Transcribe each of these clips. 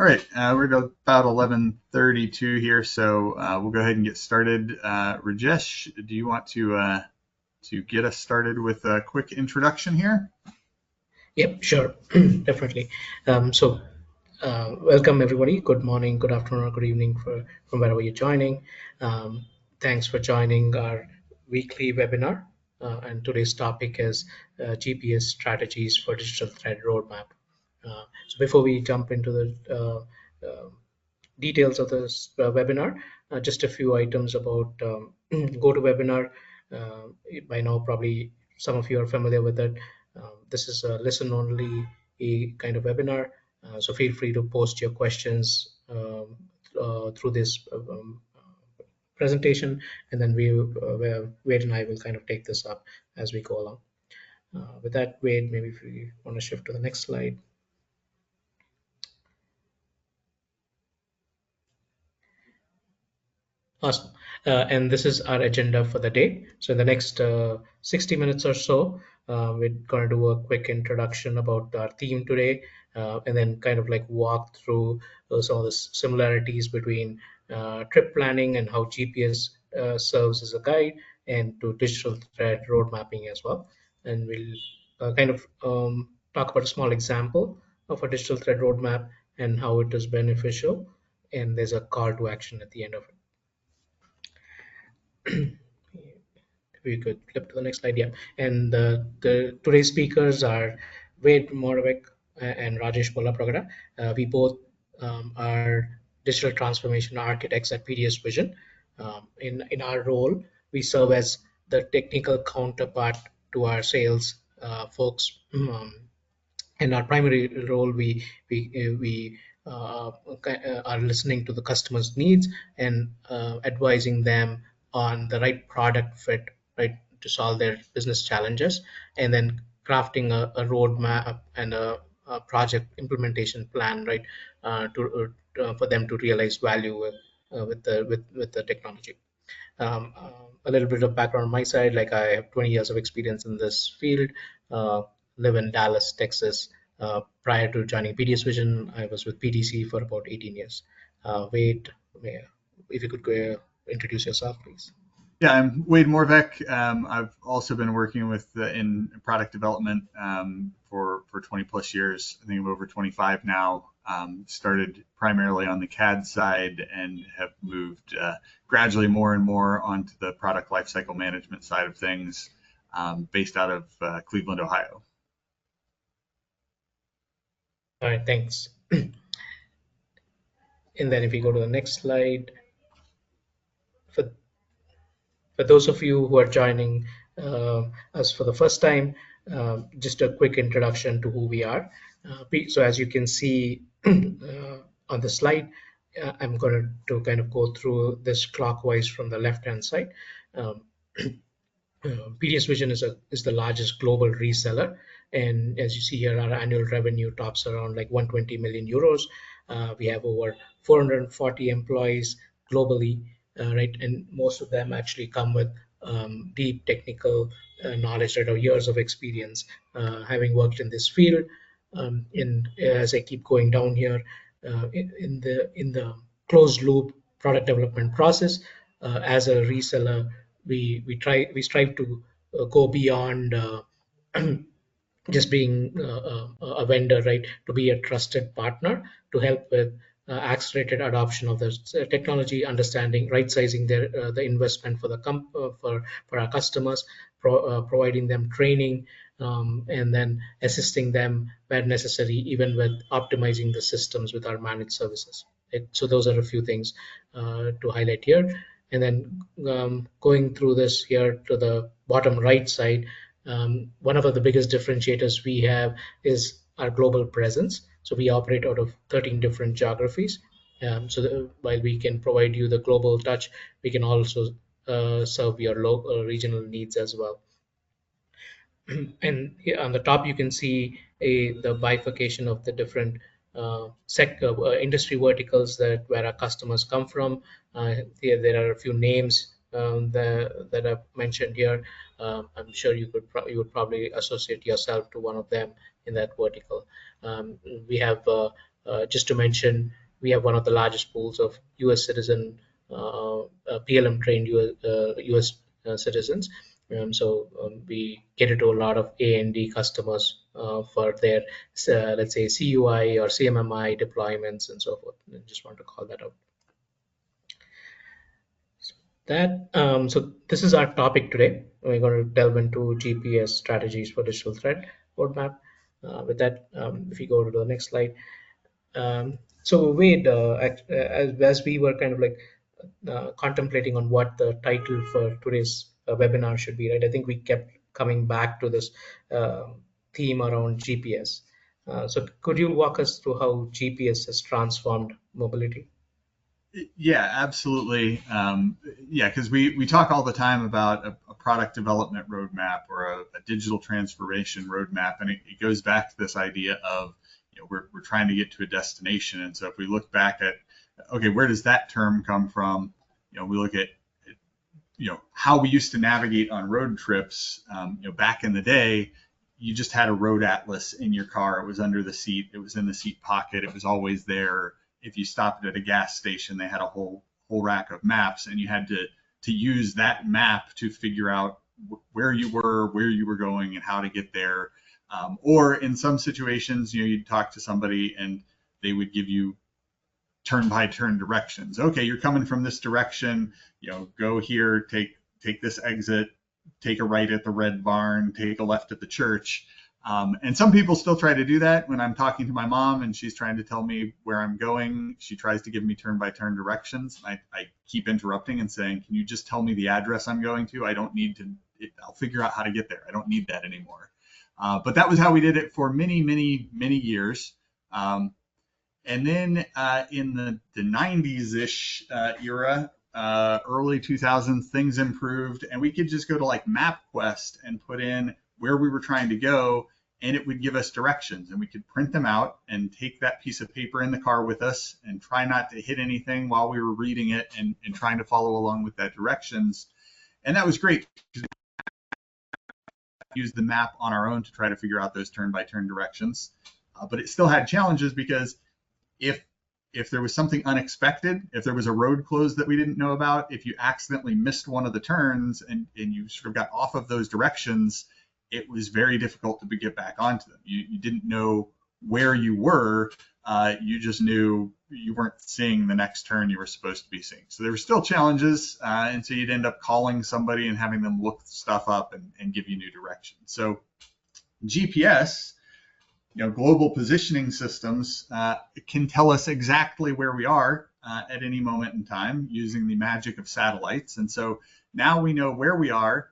right, we're at about 11:32 here, so we'll go ahead and get started. Rajesh, do you want to get us started with a quick introduction here? Yep, sure, definitely. Welcome everybody. Good morning, good afternoon, or good evening from wherever you're joining. Um, Thanks for joining our weekly webinar. And today's topic is GPS strategies for digital thread roadmap. So before we jump into the details of this webinar, just a few items about GoToWebinar. Uh, by now, probably some of you are familiar with it. This is a listen-only kind of webinar, so feel free to post your questions through this presentation, and then Wade and I will kind of take this up as we go along. With that, Wade, maybe if we want to shift to the next slide. Awesome. And this is our agenda for the day. So in the next 60 minutes or so, we're going to do a quick introduction about our theme today, and then kind of like walk through some of the similarities between trip planning and how GPS serves as a guide, and to digital thread road mapping as well. And we'll kind of talk about a small example of a digital thread roadmap and how it is beneficial. And there's a call to action at the end of it. We could flip to the next slide. Yeah, and the today's speakers are Wade Moravec and Rajesh Bollapragada. We both are digital transformation architects at PDSVISION. In our role, we serve as the technical counterpart to our sales folks. In our primary role, we are listening to the customer's needs and advising them on the right product fit, right, to solve their business challenges, and then crafting a roadmap and a project implementation plan, right, for them to realize value with the technology. A little bit of background on my side, like I have 20 years of experience in this field, uh, live in Dallas, Texas. Prior to joining PDSVISION, I was with PTC for about 18 years. Wade, if you could introduce yourself, please. Yeah, I'm Wade Morvek. I've also been working with in product development for 20 plus years. I think I'm over 25 now. Started primarily on the CAD side and have moved gradually more and more onto the product lifecycle management side of things, based out of Cleveland, Ohio. All right, thanks. And then if we go to the next slide, for for those of you who are joining us for the first time, just a quick introduction to who we are. So as you can see on the slide, I'm going to kind of go through this clockwise from the left-hand side. Um, PDSVISION is the largest global reseller, and as you see here, our annual revenue tops around like 120 million euros. We have over 440 employees globally, right, and most of them actually come with deep technical knowledge, right, or years of experience, having worked in this field. As I keep going down here, in the closed loop product development process, as a reseller, we strive to go beyond just being a vendor, right, to be a trusted partner to help with accelerated adoption of the technology, understanding right sizing their the investment for the for our customers, providing them training, and then assisting them where necessary, even with optimizing the systems with our managed services. So those are a few things to highlight here. And then going through this here to the bottom right side, one of the biggest differentiators we have is our global presence. So we operate out of 13 different geographies. While we can provide you the global touch, we can also serve your local regional needs as well. And here on the top, you can see the bifurcation of the different industry verticals where our customers come from. There are a few names that I've mentioned here. I'm sure you would probably associate yourself to one of them in that vertical. We have Just to mention, we have one of the largest pools of U.S. citizen PLM trained US citizens. We cater to a lot of A&D customers for their, let's say, CUI or CMMI deployments and so forth. I just want to call that out. So this is our topic today. We're going to delve into GPS strategies for digital thread roadmap. With that, if you go to the next slide. So Wade, as we were kind of like contemplating on what the title for today's webinar should be, right? I think we kept coming back to this theme around GPS. So could you walk us through how GPS has transformed mobility? Yeah, absolutely. Yeah, because we talk all the time about a product development roadmap or a digital transformation roadmap, and it goes back to this idea of, we're trying to get to a destination. And so if we look back at, okay, where does that term come from? We look at, how we used to navigate on road trips. Back in the day, you just had a road atlas in your car. It was under the seat. It was in the seat pocket. It was always there. If you stopped at a gas station, they had a whole rack of maps, and you had to use that map to figure out where you were going, and how to get there. Or in some situations, you'd talk to somebody and they would give you turn-by-turn directions. Okay, you're coming from this direction, go here, take this exit, take a right at the red barn, take a left at the church. And some people still try to do that. When I'm talking to my mom and she's trying to tell me where I'm going, she tries to give me turn-by-turn directions. I keep interrupting and saying, can you just tell me the address I'm going to? I don't need to, I'll figure out how to get there. I don't need that anymore. But that was how we did it for many, many, many years. And then in the 90s-ish era, early 2000s, things improved, and we could just go to like MapQuest and put in where we were trying to go, and it would give us directions, and we could print them out and take that piece of paper in the car with us and try not to hit anything while we were reading it and trying to follow along with that directions. And that was great. Use the map on our own to try to figure out those turn-by-turn directions. But it still had challenges, because if there was something unexpected, if there was a road closed that we didn't know about, if you accidentally missed one of the turns and you sort of got off of those directions, it was very difficult to get back onto them. You didn't know where you were. You just knew you weren't seeing the next turn you were supposed to be seeing. So there were still challenges, and so you'd end up calling somebody and having them look stuff up and give you new directions. So GPS, global positioning systems, can tell us exactly where we are at any moment in time using the magic of satellites. And so now we know where we are.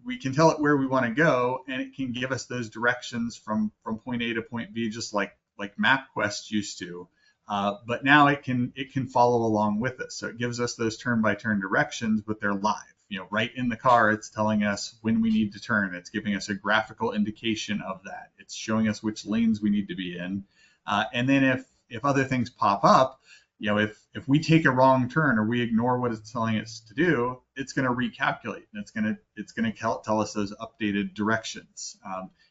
We can tell it where we want to go, and it can give us those directions from point A to point B, just like MapQuest used to. But now it can follow along with us. So it gives us those turn-by-turn directions, but they're live. Right in the car, it's telling us when we need to turn. It's giving us a graphical indication of that. It's showing us which lanes we need to be in. And then if other things pop up, if we take a wrong turn or we ignore what it's telling us to do, it's going to recalculate, and it's going to tell us those updated directions.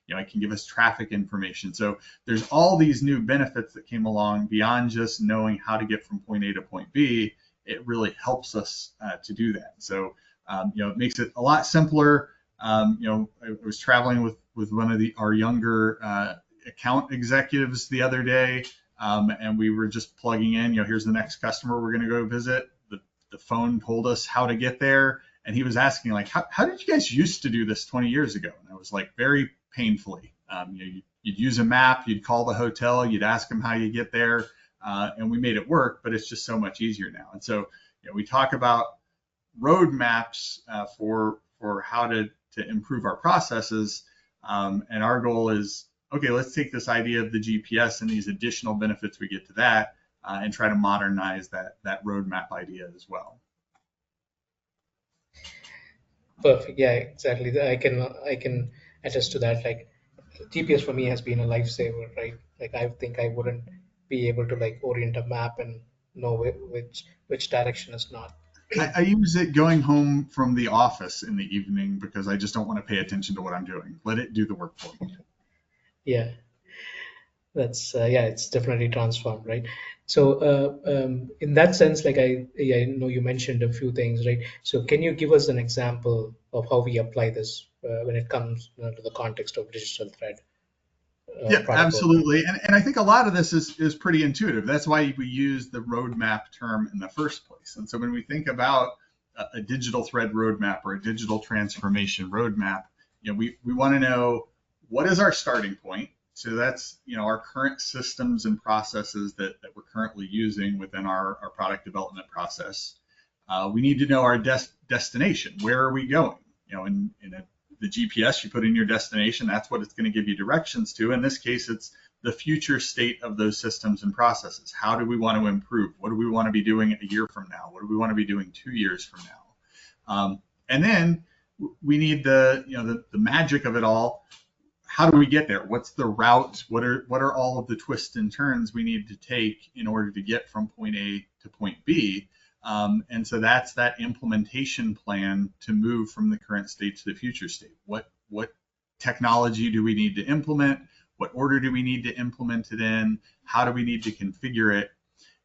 It can give us traffic information. So there's all these new benefits that came along beyond just knowing how to get from point A to point B. It really helps us to do that. So it makes it a lot simpler. I was traveling with one of our younger account executives the other day, and we were just plugging in, here's the next customer we're going to go visit. The phone told us how to get there, and he was asking, like, how did you guys used to do this 20 years ago? And I was like, very painfully. You'd use a map, you'd call the hotel, you'd ask them how you get there, and we made it work, but it's just so much easier now. And so we talk about roadmaps for how to improve our processes, and our goal is, okay, let's take this idea of the GPS and these additional benefits we get to that, and try to modernize that roadmap idea as well. Perfect. Yeah, exactly. I can attest to that. Like, GPS for me has been a lifesaver, right? Like, I think I wouldn't be able to like orient a map and know which direction is not. I use it going home from the office in the evening because I just don't want to pay attention to what I'm doing. Let it do the work for me. Yeah. That's yeah, it's definitely transformed, right? So in that sense, like I know you mentioned a few things, right? So can you give us an example of how we apply this when it comes to the context of digital thread Yeah, product roadmap? absolutely. And I think a lot of this is pretty intuitive. That's why we use the roadmap term in the first place. And so when we think about a digital thread roadmap or a digital transformation roadmap, we want to know what is our starting point. So that's, our current systems and processes that we're currently using within our product development process. We need to know our destination. Where are we going? The GPS, you put in your destination, that's what it's going to give you directions to. In this case, it's the future state of those systems and processes. How do we want to improve? What do we want to be doing a year from now? What do we want to be doing 2 years from now? And then we need the magic of it all. How do we get there? What's the route? What are all of the twists and turns we need to take in order to get from point A to point B? And so that's that implementation plan to move from the current state to the future state. What technology do we need to implement? What order do we need to implement it in? How do we need to configure it?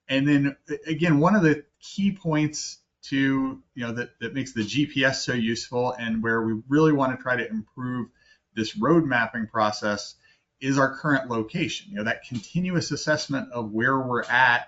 And then again, one of the key points that makes the GPS so useful and where we really want to try to improve this road mapping process is our current location. That continuous assessment of where we're at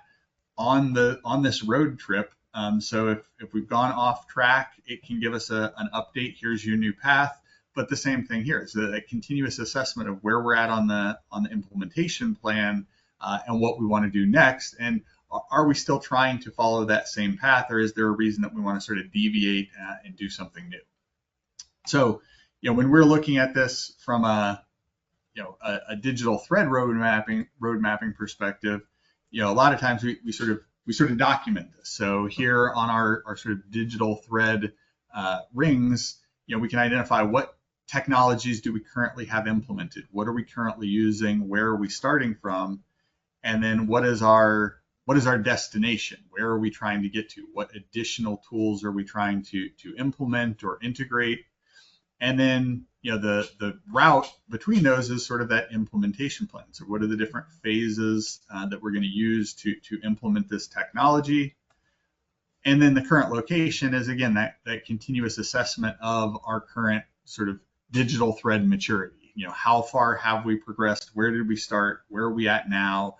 on this road trip. So if we've gone off track, it can give us an update. Here's your new path. But the same thing here. It's a continuous assessment of where we're at on the implementation plan and what we want to do next. And are we still trying to follow that same path, or is there a reason that we want to sort of deviate and do something new? So, when we're looking at this from a digital thread road mapping perspective, a lot of times we sort of document this. So here on our sort of digital thread rings, we can identify what technologies do we currently have implemented, what are we currently using, where are we starting from, and then what is our destination, where are we trying to get to, what additional tools are we trying to implement or integrate, and then the route between those is sort of that implementation plan. So what are the different phases that we're going to use to implement this technology? And then the current location is, again, that continuous assessment of our current sort of digital thread maturity. How far have we progressed? Where did we start? Where are we at now?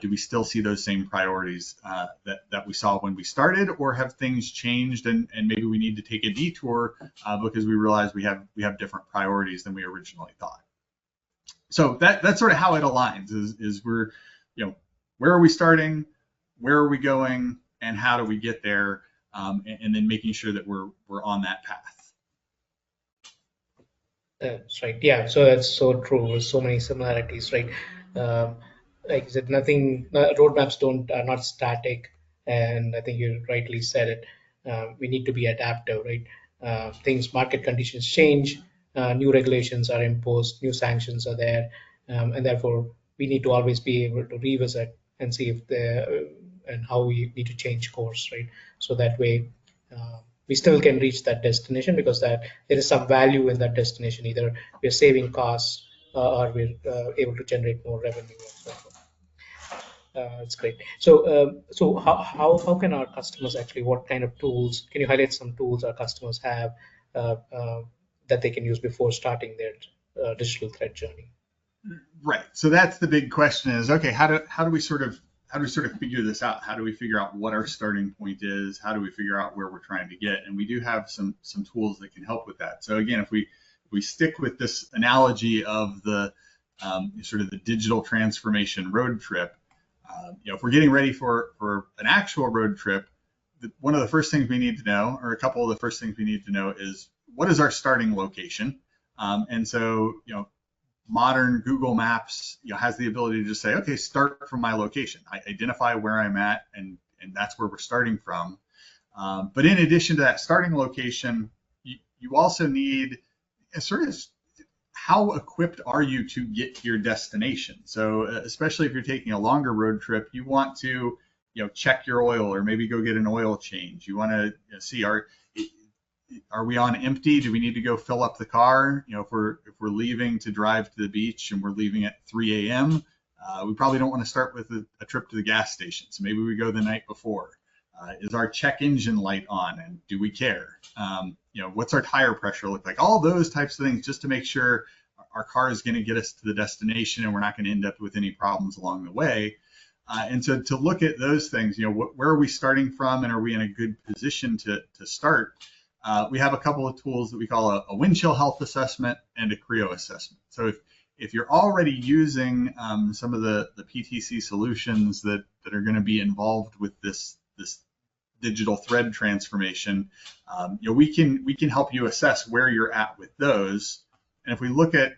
Do we still see those same priorities that we saw when we started, or have things changed and maybe we need to take a detour because we realize we have different priorities than we originally thought? So that's sort of how it aligns is we're, where are we starting, where are we going, and how do we get there, and then making sure that we're on that path. That's right. Yeah. So that's so true. So many similarities, right? Like I said, roadmaps are not static, and I think you rightly said it. We need to be adaptive, right? Market conditions change, new regulations are imposed, new sanctions are there, and therefore we need to always be able to revisit and see if and how we need to change course, right? So that way we still can reach that destination, because that there is some value in that destination. Either we're saving costs or we're able to generate more revenue and so forth. It's great. So how can our customers actually, what kind of tools, can you highlight some tools our customers have that they can use before starting their digital thread journey? Right. So that's the big question is, okay, how do we sort of figure this out? How do we figure out what our starting point is? How do we figure out where we're trying to get? And we do have some tools that can help with that. So again, if we stick with this analogy of the sort of the digital transformation road trip, if we're getting ready for an actual road trip, one of the first things we need to know, or a couple of the first things we need to know, is what is our starting location? And so, modern Google Maps has the ability to just say, okay, start from my location. I identify where I'm at, and that's where we're starting from. But in addition to that starting location, you also need a sort of how equipped are you to get to your destination? So especially if you're taking a longer road trip, you want to check your oil, or maybe go get an oil change. You want to see, are we on empty? Do we need to go fill up the car? If we're leaving to drive to the beach and we're leaving at 3 a.m., We probably don't want to start with a trip to the gas station, so maybe we go the night before. Is our check engine light on, and do we care? What's our tire pressure look like? All those types of things, just to make sure our car is going to get us to the destination and we're not going to end up with any problems along the way. And so to look at those things, where are we starting from, and are we in a good position to start? We have a couple of tools that we call a wind chill health assessment and a Creo assessment. So if you're already using some of the PTC solutions that are going to be involved with this digital thread transformation, we can help you assess where you're at with those. And if we look at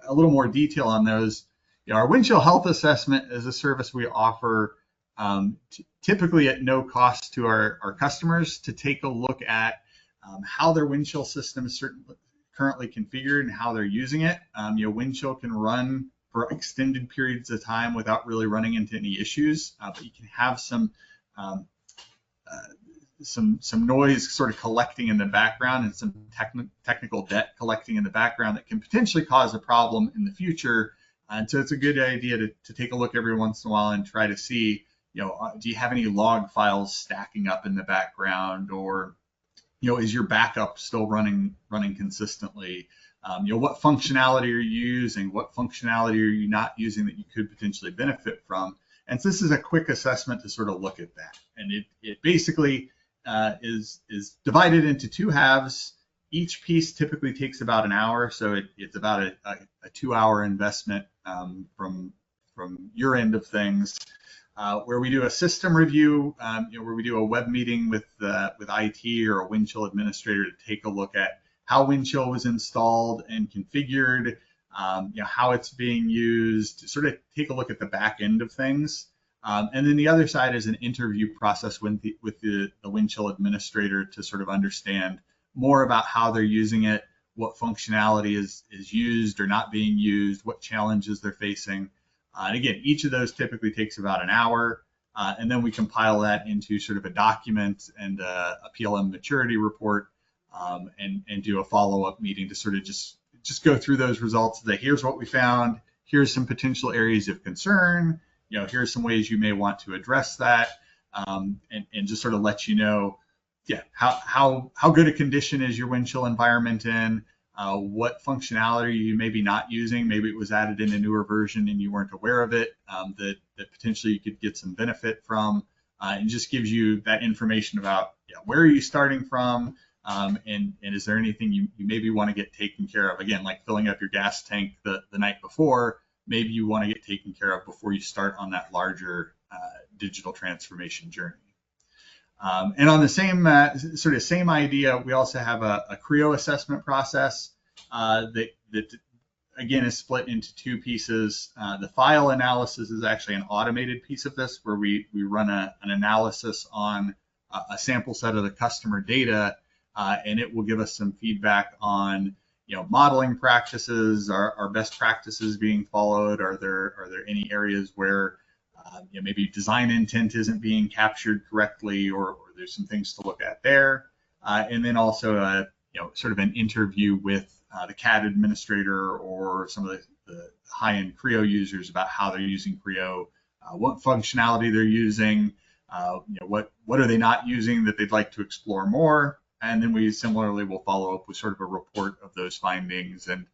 a little more detail on those, our wind chill health assessment is a service we offer typically at no cost to our customers to take a look at how their wind chill system is currently configured and how they're using it. Wind chill can run for extended periods of time without really running into any issues, but you can have some noise sort of collecting in the background and some technical debt collecting in the background that can potentially cause a problem in the future. And so it's a good idea to take a look every once in a while and try to see, do you have any log files stacking up in the background, or is your backup still running consistently? What functionality are you using? What functionality are you not using that you could potentially benefit from? And so this is a quick assessment to sort of look at that. And it basically is divided into two halves. Each piece typically takes about an hour, so it's about a 2-hour investment from your end of things, where we do a system review, where we do a web meeting with IT or a wind chill administrator to take a look at how wind chill was installed and configured, how it's being used, to sort of take a look at the back end of things. And then the other side is an interview process with the wind chill administrator to sort of understand more about how they're using it, what functionality is used or not being used, what challenges they're facing. And again, each of those typically takes about an hour, and then we compile that into sort of a document and a PLM maturity report, and do a follow-up meeting to sort of just go through those results. That here's what we found, here's some potential areas of concern, here's some ways you may want to address that, and just sort of let you know, how good a condition is your wind chill environment in, what functionality you may be not using. Maybe it was added in a newer version and you weren't aware of it, that potentially you could get some benefit from, and just gives you that information about where are you starting from, and is there anything you maybe want to get taken care of. Again, like filling up your gas tank the night before, maybe you want to get taken care of before you start on that larger digital transformation journey. And on the same idea, we also have a Creo assessment process that again is split into two pieces. The file analysis is actually an automated piece of this, where we run an analysis on a sample set of the customer data, and it will give us some feedback on modeling practices. Are best practices being followed? Are there any areas where maybe design intent isn't being captured correctly, or there's some things to look at there. And then also sort of an interview with the CAD administrator or some of the high-end Creo users about how they're using Creo, what functionality they're using, what are they not using that they'd like to explore more. And then we similarly will follow up with sort of a report of those findings and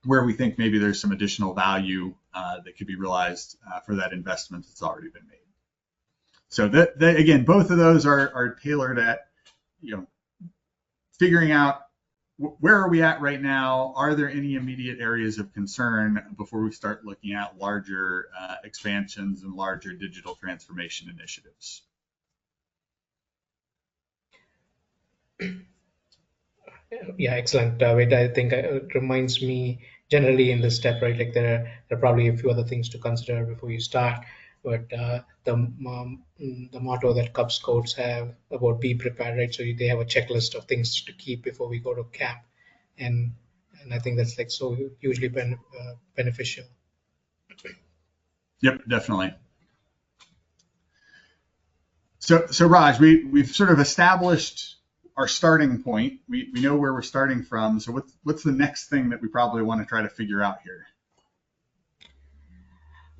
where we think maybe there's some additional value that could be realized for that investment that's already been made. So that again, both of those are tailored at figuring out where are we at right now. Are there any immediate areas of concern before we start looking at larger expansions and larger digital transformation initiatives? Yeah, excellent, David. I think it reminds me generally in this step, right? Like there are probably a few other things to consider before you start, but the motto that Cub Scouts have about be prepared, right? So they have a checklist of things to keep before we go to camp, and I think that's like so hugely beneficial. Yep, definitely. So Raj, we've sort of established our starting point. We know where we're starting from. So what's the next thing that we probably want to try to figure out here?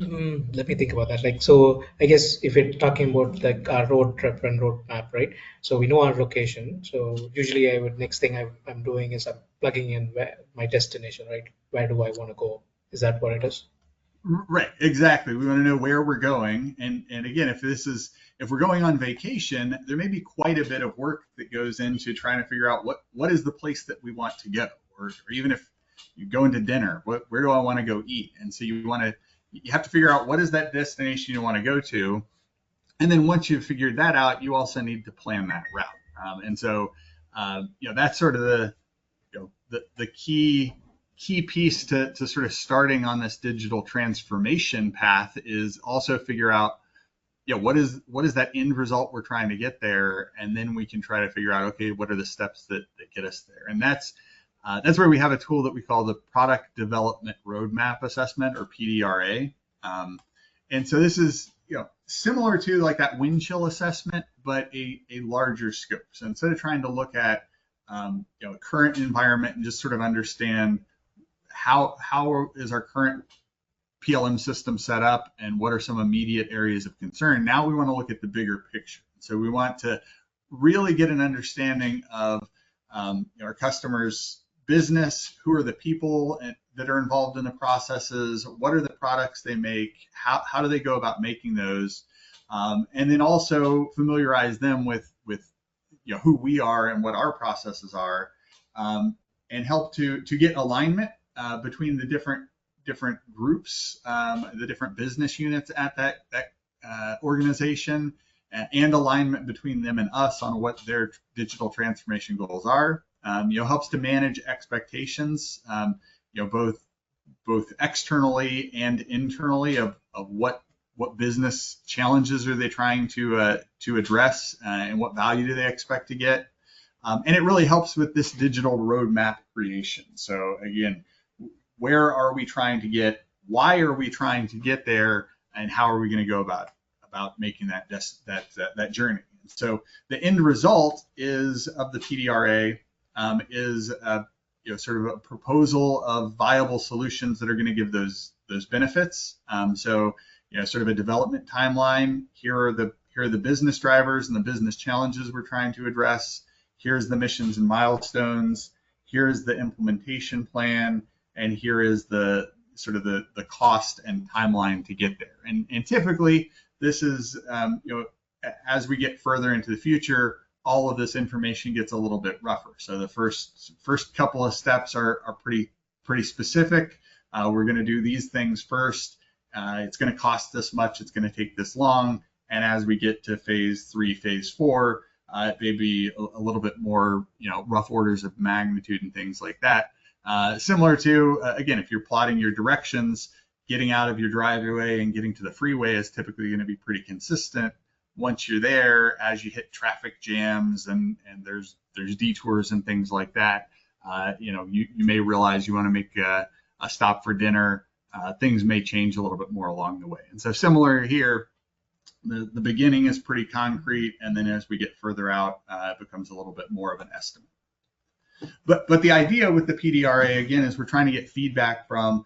Let me think about that. Like, so I guess if we're talking about like our road trip and road map, right? So we know our location. So usually, next thing I'm doing is I'm plugging in my destination, right? Where do I want to go? Is that what it is? Right, exactly. We want to know where we're going, and again, if we're going on vacation, there may be quite a bit of work that goes into trying to figure out what is the place that we want to go, or even if you go into dinner, where do I want to go eat? And so you have to figure out what is that destination you want to go to, and then once you've figured that out, you also need to plan that route. And so, that's sort of the key piece to sort of starting on this digital transformation path is also figure out what is that end result we're trying to get there, and then we can try to figure out, okay, what are the steps that get us there. And that's where we have a tool that we call the Product Development Roadmap Assessment, or PDRA. And so this is similar to like that wind chill assessment, but a larger scope. So instead of trying to look at current environment and just sort of understand how is our current PLM system set up and what are some immediate areas of concern, now we want to look at the bigger picture. So we want to really get an understanding of our customers' business, who are the people that are involved in the processes, what are the products they make, how do they go about making those, and then also familiarize them with who we are and what our processes are, and help to get alignment between the different groups, the different business units at that organization, and alignment between them and us on what their digital transformation goals are. Helps to manage expectations, both externally and internally of what business challenges are they trying to address, and what value do they expect to get. And it really helps with this digital roadmap creation. So again, where are we trying to get? Why are we trying to get there? And how are we going to go about making that journey? So the end result of the PDRA is sort of a proposal of viable solutions that are going to give those benefits. So sort of a development timeline. Here are the business drivers and the business challenges we're trying to address. Here's the missions and milestones. Here's the implementation plan. And here is the sort of the cost and timeline to get there. And typically, this is, as we get further into the future, all of this information gets a little bit rougher. So the first couple of steps are pretty specific. We're going to do these things first. It's going to cost this much. It's going to take this long. And as we get to phase 3, phase 4, it may be a little bit more, rough orders of magnitude and things like that. Similar to, again, if you're plotting your directions, getting out of your driveway and getting to the freeway is typically going to be pretty consistent. Once you're there, as you hit traffic jams and there's detours and things like that, you may realize you want to make a stop for dinner. Things may change a little bit more along the way. And so similar here, the beginning is pretty concrete, and then as we get further out, it becomes a little bit more of an estimate. But the idea with the PDRA, again, is we're trying to get feedback from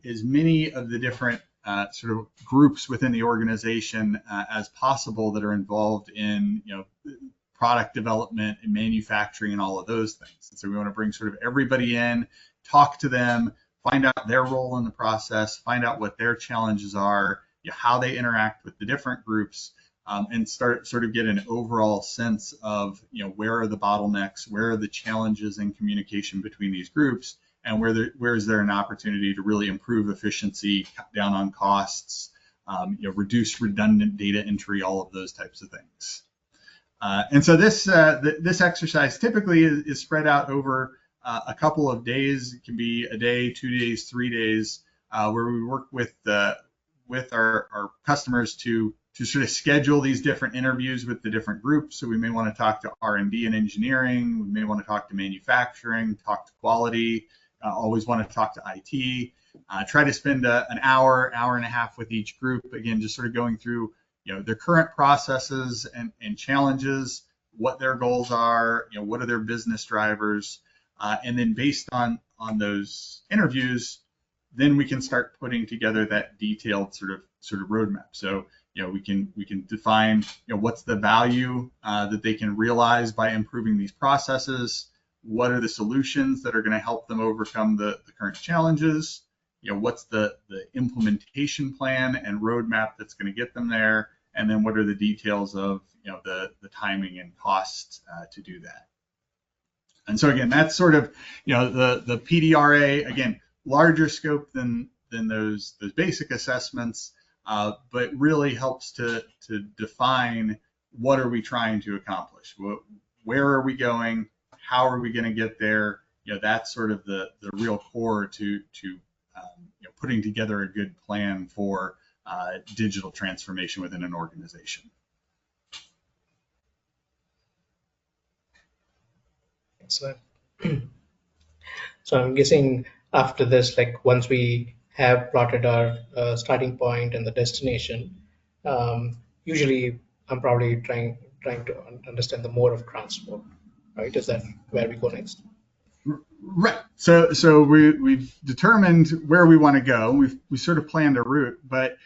as many of the different sort of groups within the organization as possible that are involved in product development and manufacturing and all of those things. And so we want to bring sort of everybody in, talk to them, find out their role in the process, find out what their challenges are, how they interact with the different groups, and sort of get an overall sense of where are the bottlenecks, where are the challenges in communication between these groups, and where is there an opportunity to really improve efficiency, cut down on costs, reduce redundant data entry, all of those types of things. And so this exercise typically is spread out over a couple of days. It can be a day, 2 days, 3 days, where we work with our customers to sort of schedule these different interviews with the different groups. So we may want to talk to R&D and engineering. We may want to talk to manufacturing, talk to quality, always want to talk to IT. Try to spend an hour and a half with each group. Again, just sort of going through their current processes and challenges, what their goals are, what are their business drivers, and then based on those interviews, then we can start putting together that detailed sort of roadmap. So we can define what's the value that they can realize by improving these processes. What are the solutions that are going to help them overcome the current challenges? What's the implementation plan and roadmap that's going to get them there? And then what are the details of the timing and costs to do that? And so again, that's sort of the PDRA, again, larger scope than those basic assessments, but really helps to define what are we trying to accomplish, where are we going, how are we going to get there. That's sort of the real core to putting together a good plan for digital transformation within an organization. Excellent. So I'm guessing after this, like once we have plotted our starting point and the destination, usually I'm probably trying to understand the mode of transport, right? Is that where we go next? Right. So we've determined where we want to go. We sort of planned a route, but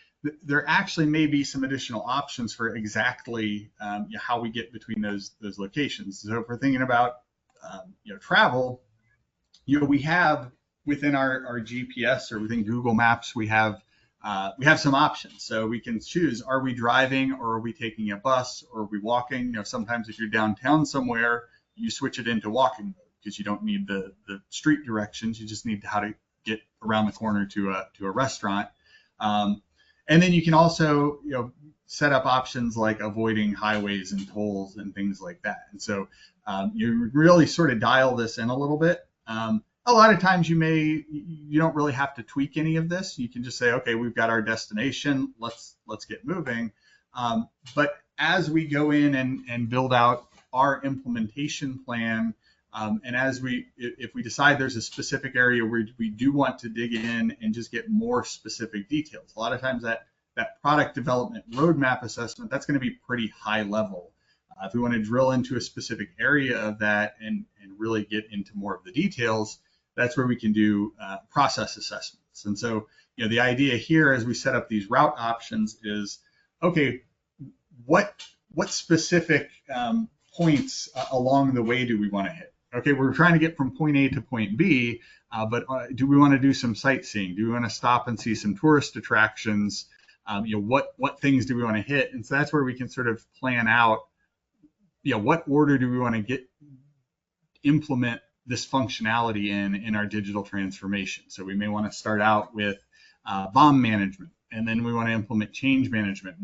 there actually may be some additional options for exactly how we get between those locations. So if we're thinking about travel, we have within our GPS or within Google Maps, we have some options. So we can choose: are we driving, or are we taking a bus, or are we walking? Sometimes if you're downtown somewhere, you switch it into walking mode because you don't need the street directions. You just need how to get around the corner to a restaurant. And then you can also set up options like avoiding highways and tolls and things like that. And so you really sort of dial this in a little bit. A lot of times you don't really have to tweak any of this. You can just say, okay, we've got our destination. Let's get moving. But as we go in and build out our implementation plan, and if we decide there's a specific area where we do want to dig in and just get more specific details, a lot of times that product development roadmap assessment, that's going to be pretty high level. If we want to drill into a specific area of that and really get into more of the details, that's where we can do process assessments. And so, the idea here as we set up these route options is, okay, what specific points along the way do we want to hit? Okay, we're trying to get from point A to point B, but do we want to do some sightseeing? Do we want to stop and see some tourist attractions? What things do we want to hit? And so that's where we can sort of plan out, what order do we want to implement this functionality in our digital transformation. So we may want to start out with BOM management, and then we want to implement change management.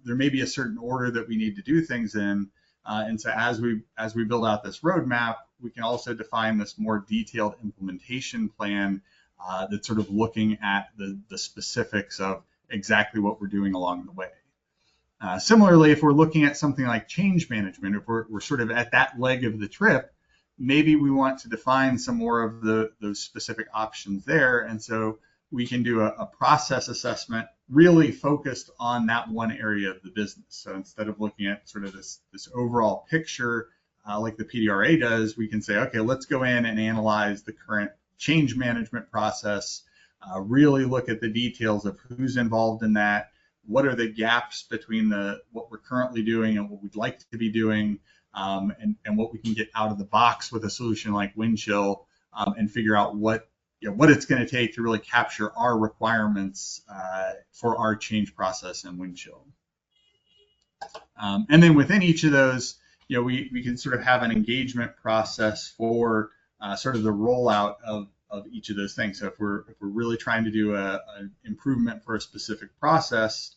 There may be a certain order that we need to do things in. And so as we build out this roadmap, we can also define this more detailed implementation plan that's sort of looking at the specifics of exactly what we're doing along the way. Similarly, if we're looking at something like change management, if we're sort of at that leg of the trip, maybe we want to define some more of those specific options there. And so we can do a process assessment really focused on that one area of the business. So instead of looking at sort of this overall picture like the PDRA does, we can say, okay, let's go in and analyze the current change management process, really look at the details of who's involved in that, what are the gaps between what we're currently doing and what we'd like to be doing, and what we can get out of the box with a solution like Windchill, and figure out what it's going to take to really capture our requirements for our change process in Windchill. And then within each of those, we can sort of have an engagement process for sort of the rollout of each of those things. So if we're really trying to do an improvement for a specific process,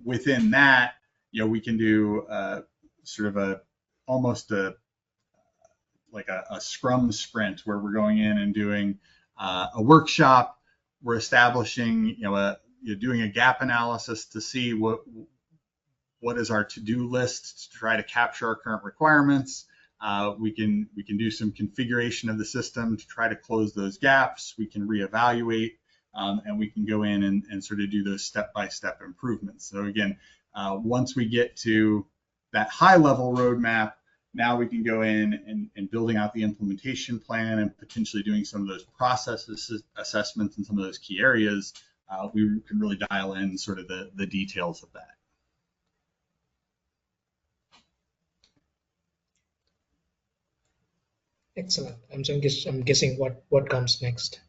within that, we can do sort of almost a Scrum sprint where we're going in and doing a workshop. We're establishing, doing a gap analysis to see what is our to-do list to try to capture our current requirements. We can do some configuration of the system to try to close those gaps. We can reevaluate, and we can go in and sort of do those step-by-step improvements. So again, once we get to that high-level roadmap, Now we can go in and building out the implementation plan and potentially doing some of those process assessments in some of those key areas. We can really dial in sort of the details of that. Excellent. I'm guessing what comes next.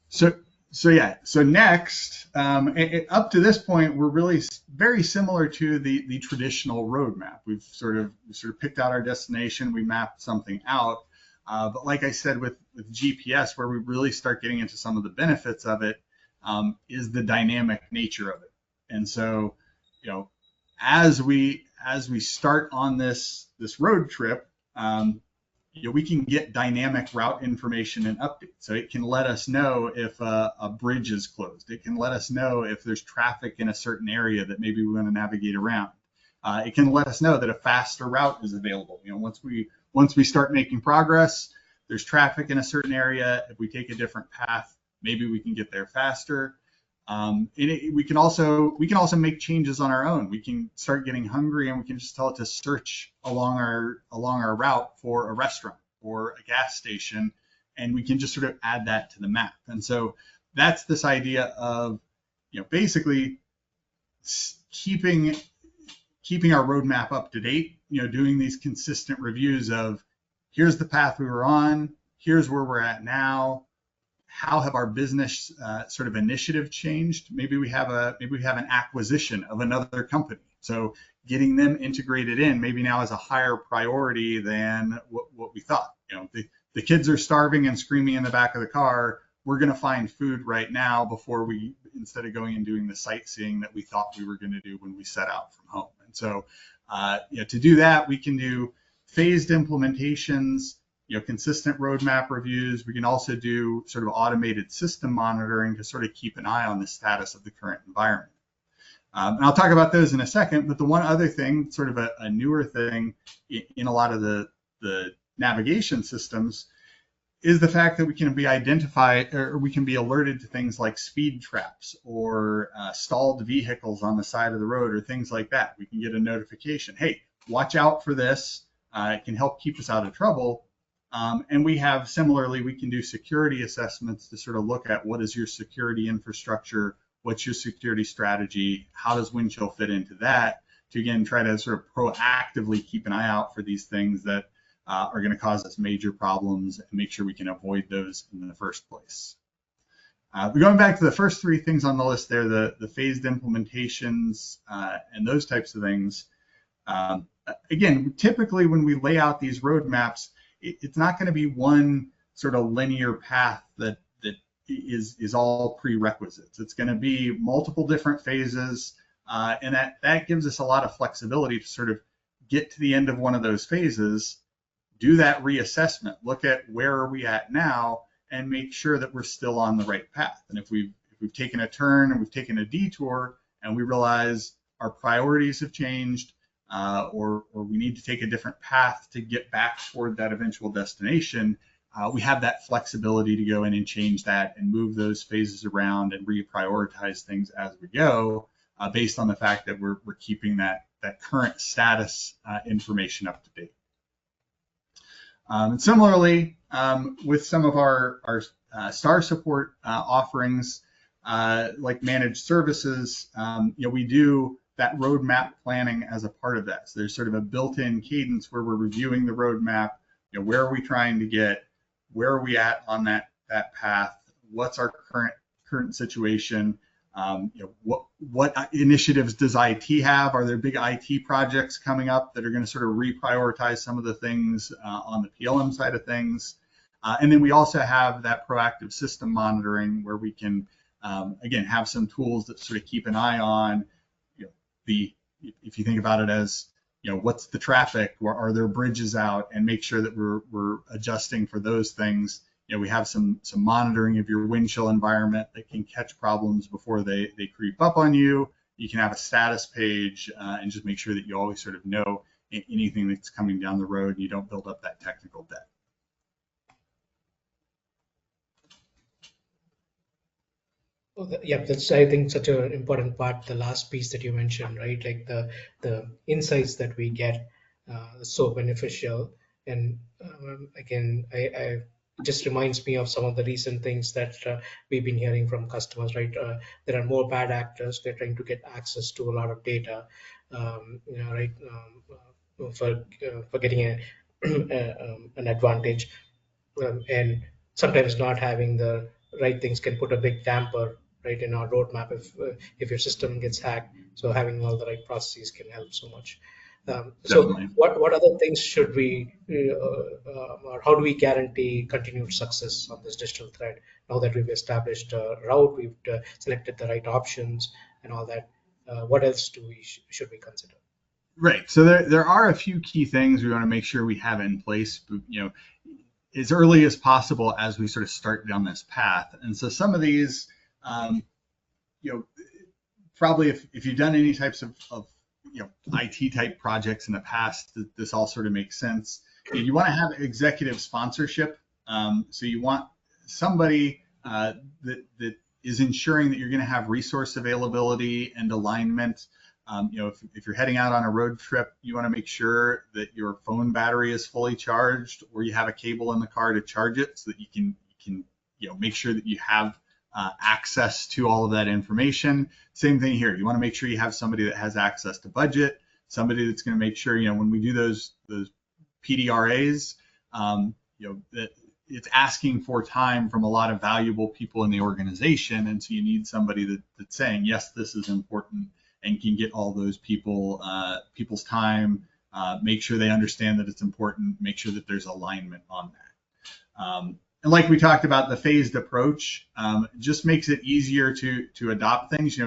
So next, up to this point, we're really very similar to the traditional roadmap. We've sort of picked out our destination, we mapped something out. But like I said, with GPS, where we really start getting into some of the benefits of it, is the dynamic nature of it. And so, as we start on this road trip, we can get dynamic route information and updates. So it can let us know if a bridge is closed. It can let us know if there's traffic in a certain area that maybe we want to navigate around. It can let us know that a faster route is available. Once we start making progress, there's traffic in a certain area. If we take a different path, maybe we can get there faster. We can also make changes on our own. We can start getting hungry, and we can just tell it to search along our route for a restaurant or a gas station, and we can just sort of add that to the map. And so that's this idea of basically keeping our roadmap up to date. Doing these consistent reviews of here's the path we were on, here's where we're at now. How have our business sort of initiative changed? Maybe we have an acquisition of another company. So getting them integrated in maybe now is a higher priority than what we thought. The kids are starving and screaming in the back of the car. We're going to find food right now instead of going and doing the sightseeing that we thought we were going to do when we set out from home. And so to do that, we can do phased implementations, consistent roadmap reviews. We can also do sort of automated system monitoring to sort of keep an eye on the status of the current environment. And I'll talk about those in a second, but the one other thing, sort of a newer thing in a lot of the navigation systems, is the fact that we can be identified, or we can be alerted to things like speed traps or stalled vehicles on the side of the road or things like that. We can get a notification, hey, watch out for this. It can help keep us out of trouble. And we can do security assessments to sort of look at what is your security infrastructure, what's your security strategy, how does Windchill fit into that, to again try to sort of proactively keep an eye out for these things that are going to cause us major problems and make sure we can avoid those in the first place. But going back to the first three things on the list there, the phased implementations and those types of things, again, typically when we lay out these roadmaps, it's not going to be one sort of linear path that is all prerequisites. It's going to be multiple different phases, and that gives us a lot of flexibility to sort of get to the end of one of those phases, do that reassessment, look at where are we at now, and make sure that we're still on the right path. And if we've taken a turn and we've taken a detour and we realize our priorities have changed, or we need to take a different path to get back toward that eventual destination, we have that flexibility to go in and change that and move those phases around and reprioritize things as we go, based on the fact that we're keeping that current status information up to date. And similarly, with some of our STAR support offerings, like managed services, we do that roadmap planning as a part of that. So there's sort of a built-in cadence where we're reviewing the roadmap. Where are we trying to get? Where are we at on that path? What's our current situation? What initiatives does IT have? Are there big IT projects coming up that are going to sort of reprioritize some of the things on the PLM side of things? And then we also have that proactive system monitoring where we can, again, have some tools that sort of keep an eye on, if you think about it as, what's the traffic? Are there bridges out? And make sure that we're adjusting for those things. We have some monitoring of your Windchill environment that can catch problems before they creep up on you. You can have a status page and just make sure that you always sort of know anything that's coming down the road and you don't build up that technical debt. Yeah, that's, I think, such an important part, the last piece that you mentioned, right? Like the insights that we get so beneficial. And again, I just reminds me of some of the recent things that we've been hearing from customers, right? There are more bad actors. They're trying to get access to a lot of data, right? For getting an advantage, and sometimes not having the right things can put a big damper, right, in our roadmap if your system gets hacked. So having all the right processes can help so much. So Definitely. what other things should we or how do we guarantee continued success on this digital thread now that we've established a route, we've selected the right options and all that? What else should we consider? Right. So there are a few key things we want to make sure we have in place, as early as possible as we sort of start down this path. And so some of these, um, you know, probably if you've done any types of IT type projects in the past, this all sort of makes sense. You want to have executive sponsorship. So you want somebody that is ensuring that you're going to have resource availability and alignment. If you're heading out on a road trip, you want to make sure that your phone battery is fully charged, or you have a cable in the car to charge it, so that you can make sure that you have access to all of that information. Same thing here. You want to make sure you have somebody that has access to budget, somebody that's going to make sure, when we do those PDRAs, that it's asking for time from a lot of valuable people in the organization. And so you need somebody that's saying, yes, this is important, and can get all those people's time, make sure they understand that it's important, make sure that there's alignment on that. And like we talked about, the phased approach just makes it easier to adopt things.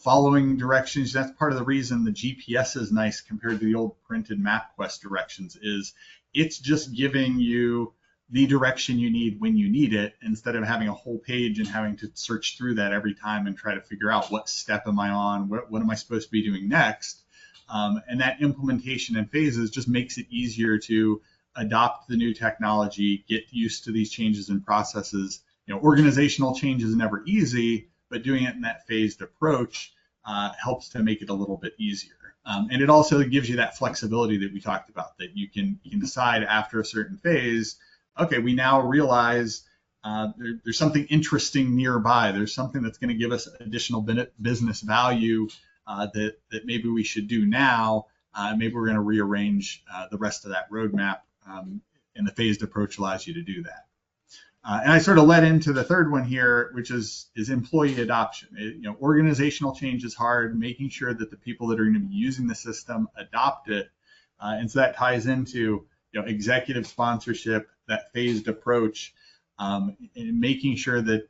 Following directions, that's part of the reason the GPS is nice compared to the old printed MapQuest directions, is it's just giving you the direction you need when you need it, instead of having a whole page and having to search through that every time and try to figure out what step am I on, what am I supposed to be doing next. And that implementation in phases just makes it easier to adopt the new technology, get used to these changes in processes. Organizational change is never easy, but doing it in that phased approach helps to make it a little bit easier. And it also gives you that flexibility that we talked about, that you can decide after a certain phase, okay, we now realize there's something interesting nearby. There's something that's going to give us additional business value that maybe we should do now. Maybe we're going to rearrange the rest of that roadmap, and the phased approach allows you to do that. And I sort of led into the third one here, which is employee adoption. Organizational change is hard, making sure that the people that are going to be using the system adopt it. And so that ties into executive sponsorship, that phased approach, and making sure that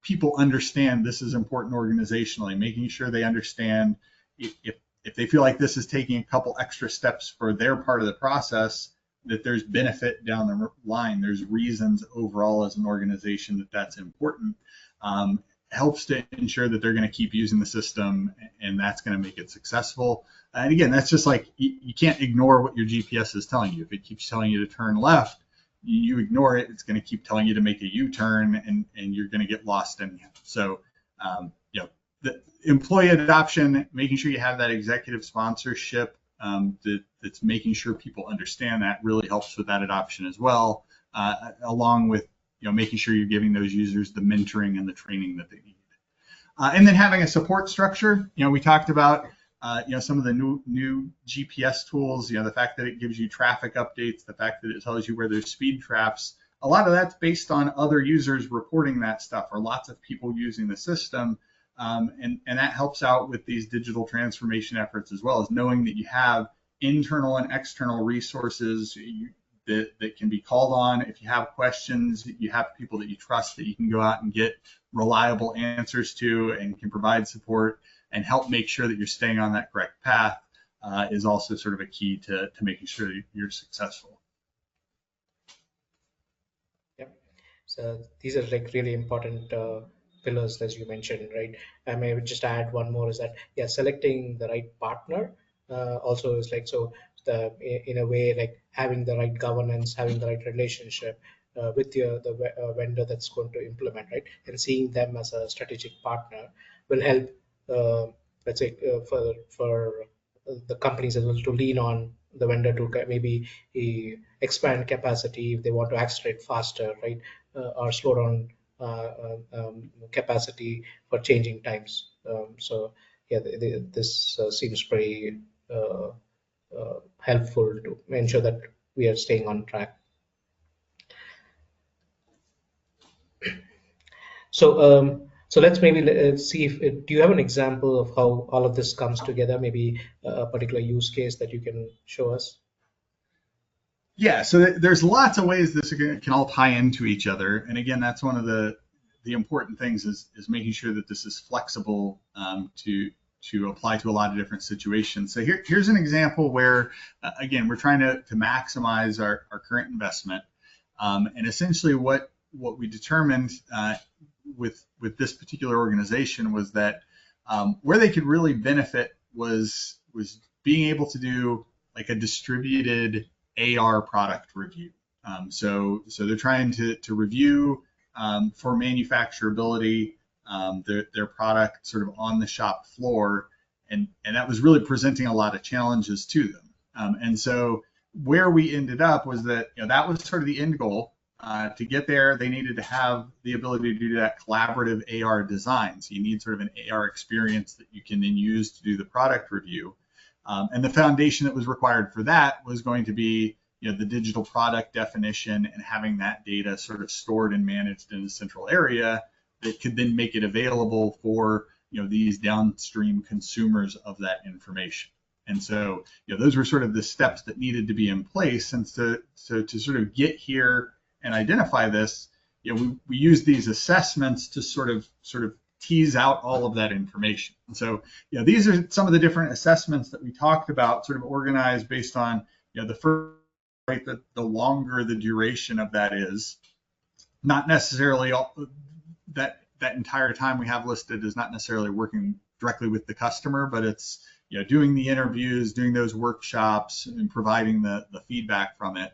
people understand this is important organizationally, making sure they understand if they feel like this is taking a couple extra steps for their part of the process, that there's benefit down the line. There's reasons overall as an organization that that's important. Helps to ensure that they're going to keep using the system, and that's going to make it successful. And again, that's just like, you can't ignore what your GPS is telling you. If it keeps telling you to turn left, you ignore it, it's going to keep telling you to make a U-turn, and you're going to get lost anyhow. So, the employee adoption, making sure you have that executive sponsorship, that's making sure people understand that, really helps with that adoption as well, along with making sure you're giving those users the mentoring and the training that they need. And then having a support structure. We talked about some of the new GPS tools, the fact that it gives you traffic updates, the fact that it tells you where there's speed traps. A lot of that's based on other users reporting that stuff, or lots of people using the system. And that helps out with these digital transformation efforts, as well as knowing that you have internal and external resources that can be called on. If you have questions, you have people that you trust that you can go out and get reliable answers to, and can provide support and help make sure that you're staying on that correct path, is also sort of a key to making sure that you're successful. Yep. So these are like really important pillars, as you mentioned, right? I may just add one more, is that, yeah, selecting the right partner also is like, so in a way, like having the right governance, having the right relationship with the vendor that's going to implement, right? And seeing them as a strategic partner will help, let's say, for the companies as well to lean on the vendor to maybe expand capacity if they want to accelerate faster, right, or slow down capacity for changing times. So yeah, this seems pretty helpful to ensure that we are staying on track. So let's maybe see if do you have an example of how all of this comes together? Maybe a particular use case that you can show us. Yeah, so there's lots of ways this can all tie into each other, and again, that's one of the important things is making sure that this is flexible to apply to a lot of different situations. So here's an example where again we're trying to maximize our current investment, and essentially what we determined with this particular organization was that where they could really benefit was being able to do like a distributed AR product review. So they're trying to review for manufacturability their product sort of on the shop floor, and that was really presenting a lot of challenges to them. And so where we ended up was that that was sort of the end goal. To get there, they needed to have the ability to do that collaborative AR design. So you need sort of an AR experience that you can then use to do the product review. And the foundation that was required for that was going to be the digital product definition and having that data sort of stored and managed in a central area that could then make it available for these downstream consumers of that information. And so those were sort of the steps that needed to be in place. And so to sort of get here and identify this, we use these assessments to sort of tease out all of that information. And so these are some of the different assessments that we talked about, sort of organized based on the first, right, the longer the duration of that is, not necessarily that entire time we have listed is not necessarily working directly with the customer, but it's doing the interviews, doing those workshops, and providing the feedback from it.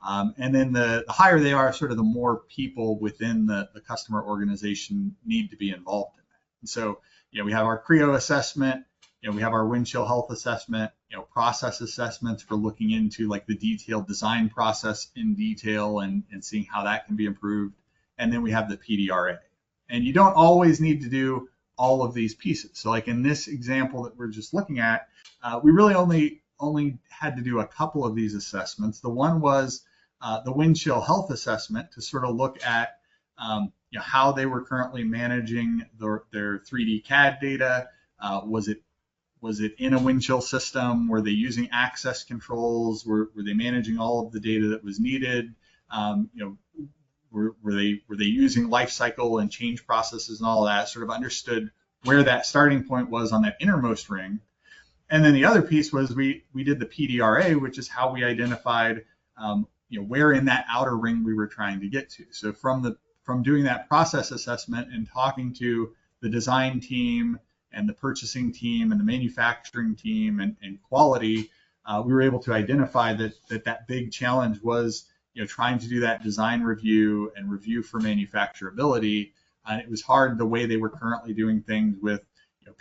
And then the higher they are, sort of the more people within the customer organization need to be involved in that. And so, we have our CREO assessment, we have our wind chill health assessment, process assessments for looking into like the detailed design process in detail and seeing how that can be improved. And then we have the PDRA. And you don't always need to do all of these pieces. So like in this example that we're just looking at, we really only had to do a couple of these assessments. The one was the wind chill health assessment to sort of look at how they were currently managing their 3D CAD data. Was it in a wind chill system? Were they using access controls? Were they managing all of the data that was needed? Were they using life cycle and change processes and all of that? Sort of understood where that starting point was on that innermost ring. And then the other piece was we did the PDRA, which is how we identified where in that outer ring we were trying to get to. So from doing that process assessment and talking to the design team and the purchasing team and the manufacturing team and quality, we were able to identify that big challenge was trying to do that design review and review for manufacturability. And it was hard the way they were currently doing things with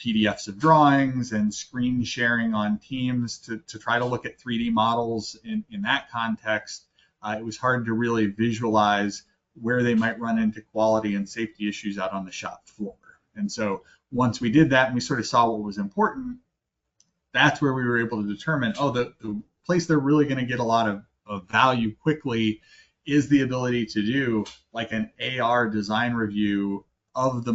PDFs of drawings and screen sharing on Teams to try to look at 3D models in that context. It was hard to really visualize where they might run into quality and safety issues out on the shop floor. And so once we did that and we sort of saw what was important, that's where we were able to determine, the place they're really going to get a lot of value quickly is the ability to do like an AR design review of the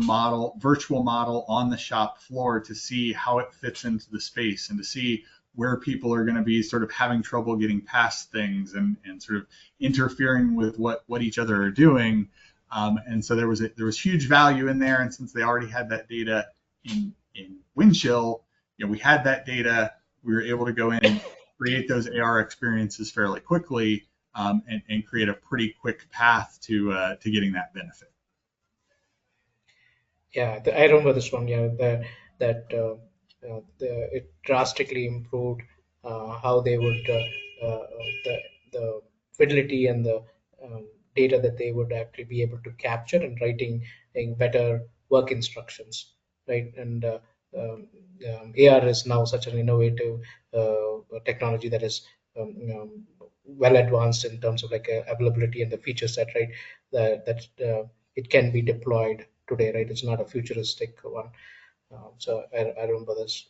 virtual model on the shop floor to see how it fits into the space and to see where people are going to be sort of having trouble getting past things and sort of interfering with what each other are doing. And so there was huge value in there. And since they already had that data in Windchill, we had that data. We were able to go in and create those AR experiences fairly quickly and create a pretty quick path to getting that benefit. Yeah, I remember this one. Yeah, it drastically improved how they would the fidelity and the data that they would actually be able to capture and writing better work instructions, right? And AR is now such an innovative technology that is well advanced in terms of like availability and the feature set, right? That it can be deployed today, right? It's not a futuristic one. So I remember this.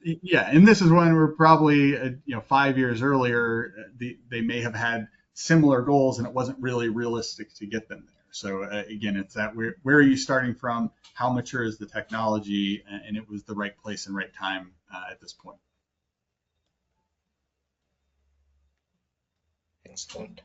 Yeah, and this is when we're probably 5 years earlier. They may have had similar goals, and it wasn't really realistic to get them there. So again, it's that where are you starting from? How mature is the technology? And it was the right place and right time at this point. Excellent.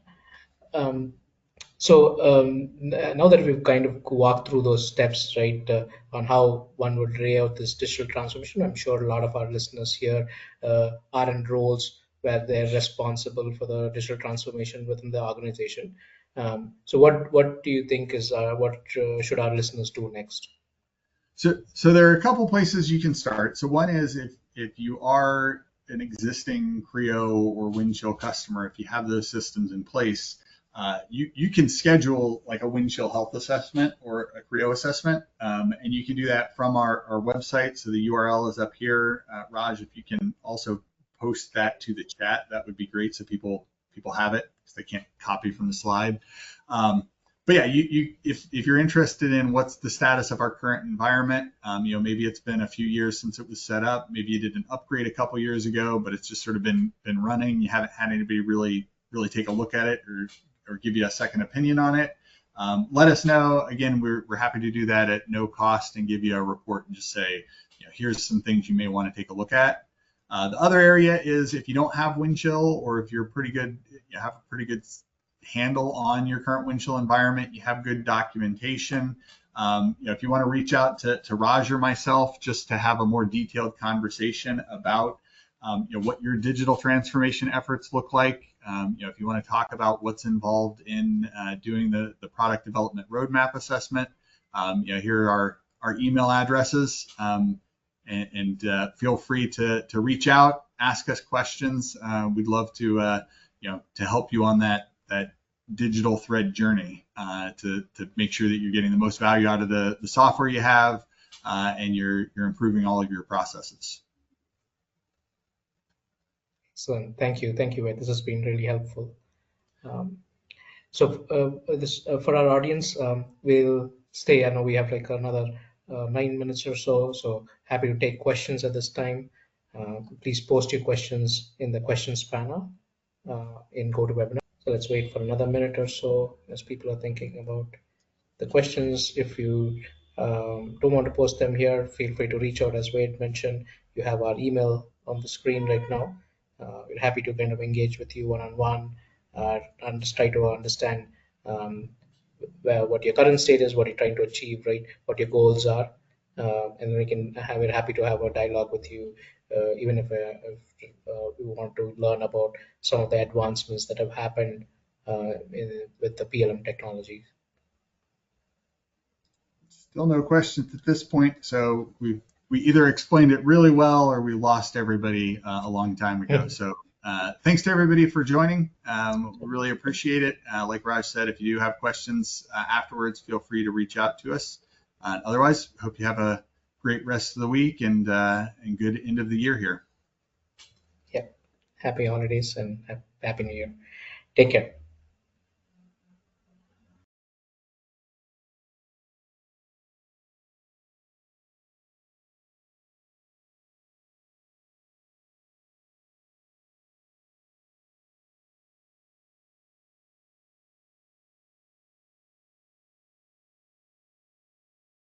So now that we've kind of walked through those steps, right, on how one would lay out this digital transformation, I'm sure a lot of our listeners here are in roles where they're responsible for the digital transformation within the organization. So what do you think is what should our listeners do next? So there are a couple places you can start. So one is if you are an existing Creo or Windchill customer, if you have those systems in place, you can schedule like a Windchill health assessment or a Creo assessment, and you can do that from our website. So the URL is up here. Raj, if you can also post that to the chat, that would be great, so people have it because they can't copy from the slide. But yeah, if you're interested in what's the status of our current environment, maybe it's been a few years since it was set up. Maybe you did an upgrade a couple years ago, but it's just sort of been running. You haven't had anybody really take a look at it or give you a second opinion on it. Let us know. Again, we're happy to do that at no cost and give you a report and just say, here's some things you may want to take a look at. The other area is if you don't have Windchill, or if you're pretty good, you have a pretty good handle on your current Windchill environment, you have good documentation. If you want to reach out to Raj or myself just to have a more detailed conversation about what your digital transformation efforts look like. If you want to talk about what's involved in doing the product development roadmap assessment, here are our email addresses, and feel free to reach out, ask us questions. We'd love to help you on that digital thread journey to make sure that you're getting the most value out of the software you have, and you're improving all of your processes. Excellent. Thank you, Ed. This has been really helpful. For our audience, we'll stay. I know we have like another 9 minutes or so. So happy to take questions at this time. Please post your questions in the questions panel in GoToWebinar. So let's wait for another minute or so as people are thinking about the questions. If you don't want to post them here, feel free to reach out. As Wade mentioned, you have our email on the screen right now. We're happy to kind of engage with you one-on-one and just try to understand what your current state is, what you're trying to achieve, right? What your goals are, and we're happy to have a dialogue with you, even if we want to learn about some of the advancements that have happened with the PLM technology. Still no questions at this point, so we either explained it really well or we lost everybody a long time ago. So thanks to everybody for joining. We really appreciate it. Like Raj said, if you do have questions afterwards, feel free to reach out to us. Otherwise, hope you have a great rest of the week and good end of the year here. Yep. Happy holidays and happy New Year. Take care.